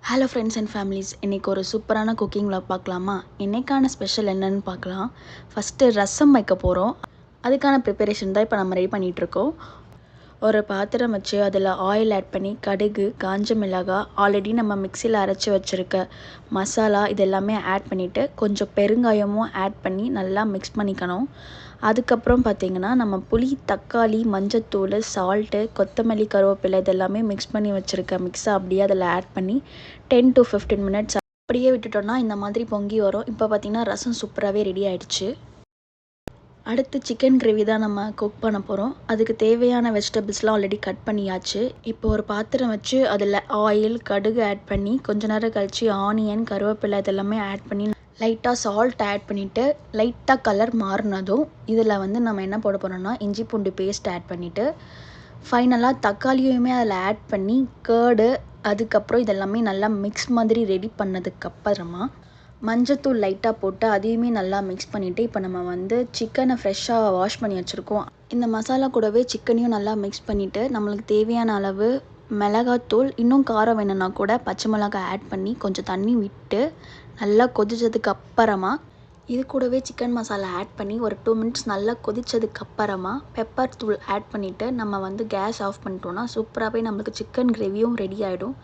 Hello friends and families, இன்றைக்கி ஒரு சூப்பரான குக்கிங் vlog பார்க்கலாமா? இன்றைக்கான ஸ்பெஷல் என்னன்னு பார்க்கலாம். ஃபஸ்ட்டு ரசம் வைக்க போகிறோம். அதுக்கான ப்ரிப்பரேஷன் தான் இப்போ நம்ம ரெடி பண்ணிகிட்ருக்கோம். ஒரு பாத்திரம் வச்சு அதில் ஆயில் ஆட் பண்ணி கடுகு, காஞ்ச மிளகாய், ஆல்ரெடி நம்ம மிக்சியில் அரைச்சி வச்சுருக்க மசாலா இதெல்லாமே ஆட் பண்ணிவிட்டு கொஞ்சம் பெருங்காயமும் ஆட் பண்ணி நல்லா மிக்ஸ் பண்ணிக்கணும். அதுக்கப்புறம் பார்த்திங்கன்னா நம்ம புளி, தக்காளி, மஞ்சத்தூள், சால்ட்டு, கொத்தமல்லி, கருவேப்பிலை இதெல்லாமே மிக்ஸ் பண்ணி வச்சுருக்க மிக்ஸை அப்படியே அதில் ஆட் பண்ணி 10 to 15 மினிட்ஸ் அப்படியே விட்டுட்டோன்னா இந்த மாதிரி பொங்கி வரும். இப்போ பார்த்திங்கன்னா ரசம் சூப்பராகவே ரெடி ஆகிடுச்சு. அடுத்து சிக்கன் கிரேவி தான் நம்ம குக் பண்ண போகிறோம். அதுக்கு தேவையான வெஜிடபிள்ஸ்லாம் ஆல்ரெடி கட் பண்ணியாச்சு. இப்போ ஒரு பாத்திரம் வச்சு அதில் ஆயில், கடுகு ஆட் பண்ணி கொஞ்ச நேரம் கழித்து ஆனியன், கருவேப்பிலை இதெல்லாமே ஆட் பண்ணி லைட்டாக சால்ட் ஆட் பண்ணிவிட்டு லைட்டாக கலர் மாறினதும் இதில் வந்து நம்ம என்ன போட போகிறோம்னா இஞ்சி பூண்டு பேஸ்ட் ஆட் பண்ணிவிட்டு ஃபைனலாக தக்காளியுமே அதில் ஆட் பண்ணி கேர்டு அதுக்கப்புறம் இதெல்லாமே நல்லா மிக்ஸ் மாதிரி ரெடி பண்ணதுக்கப்புறமா மஞ்சத்தூள் லைட்டாக போட்டு அதையுமே நல்லா மிக்ஸ் பண்ணிவிட்டு இப்போ நம்ம வந்து சிக்கனை ஃப்ரெஷ்ஷாக வாஷ் பண்ணி வச்சுருக்கோம். இந்த மசாலா கூடவே சிக்கனையும் நல்லா மிக்ஸ் பண்ணிவிட்டு நம்மளுக்கு தேவையான அளவு மிளகாத்தூள், இன்னும் காரம் வேணும்னா கூட பச்சை மிளகாய் ஆட் பண்ணி கொஞ்சம் தண்ணி விட்டு நல்லா கொதிச்சதுக்கு அப்புறமா இது கூடவே சிக்கன் மசாலா ஆட் பண்ணி ஒரு 2 மினிட்ஸ் நல்லா கொதிச்சதுக்கப்புறமா பெப்பர் தூள் ஆட் பண்ணிவிட்டு நம்ம வந்து கேஸ் ஆஃப் பண்ணிட்டோன்னா சூப்பராகவே நம்மளுக்கு சிக்கன் கிரேவியும் ரெடி ஆகிடும்.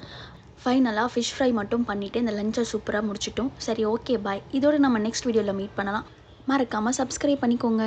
ஃபைனலாக ஃபிஷ் ஃப்ரை மட்டும் பண்ணிவிட்டு இந்த லஞ்சை சூப்பராக முடிச்சிட்டோம். சரி, ஓகே, பாய். இதோடு நம்ம நெக்ஸ்ட் வீடியோவில் மீட் பண்ணலாம். மறக்காமல் சப்ஸ்கிரைப் பண்ணிக்கோங்க.